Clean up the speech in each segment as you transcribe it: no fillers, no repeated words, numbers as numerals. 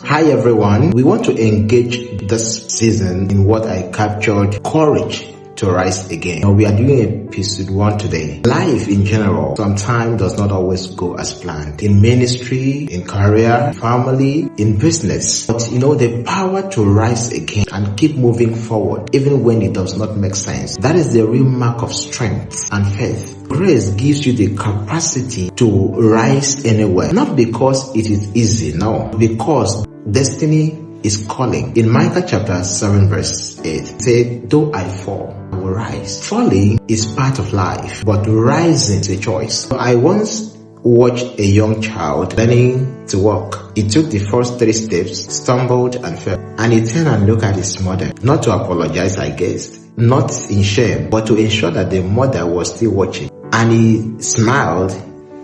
Hi everyone, we want to engage this season in what I captured courage to rise again. Now, we are doing episode 1 today. Life in general sometimes does not always go as planned. In ministry, in career, family, in business. But the power to rise again and keep moving forward even when it does not make sense. That is the real mark of strength and faith. Grace gives you the capacity to rise anywhere. Not because it is easy, no. Because destiny is calling. In Micah chapter 7 verse 8, it said, though I fall, I will rise. Falling is part of life, but rising is a choice. I once watched a young child learning to walk. He took the first 3 steps, stumbled and fell. And he turned and looked at his mother. Not to apologize, I guess. Not in shame, but to ensure that the mother was still watching. And he smiled,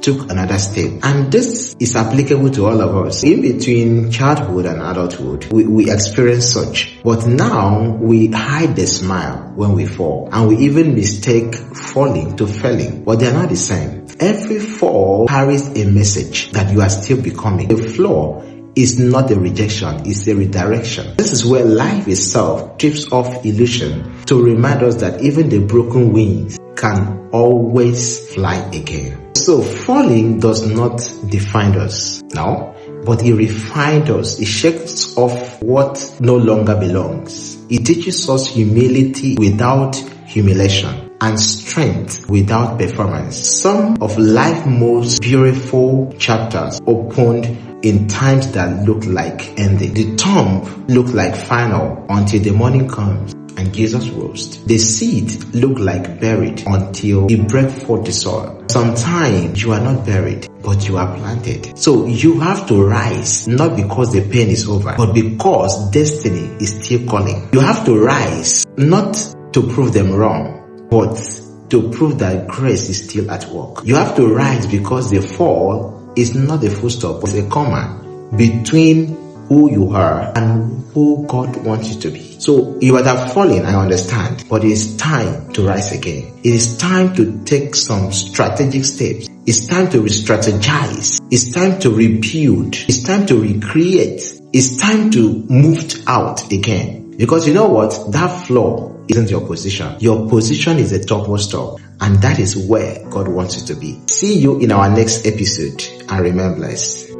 took another step. And this is applicable to all of us. In between childhood and adulthood, we experience such. But now we hide the smile when we fall. And we even mistake falling to failing. But they are not the same. Every fall carries a message that you are still becoming. The flaw is not a rejection, it's a redirection. This is where life itself strips off illusion to remind us that even the broken wings can always fly again. So falling does not define us, no, but it refines us. It shakes off what no longer belongs. It teaches us humility without humiliation and strength without performance. Some of life's most beautiful chapters opened in times that look like ending. The tomb looked like final until the morning comes and Jesus rose. The seed looked like buried until it broke forth the soil. Sometimes you are not buried, but you are planted. So you have to rise, not because the pain is over, but because destiny is still calling. You have to rise, not to prove them wrong, but to prove that grace is still at work. You have to rise because the fall is not a full stop, it's a comma between who you are and who God wants you to be. So you might have fallen, I understand, but it is time to rise again. It is time to take some strategic steps. It's time to re-strategize. It's time to rebuild. It's time to recreate. It's time to move out again. Because you know what? That flaw isn't your position. Your position is the topmost top. And that is where God wants you to be. See you in our next episode. And remember, blessed.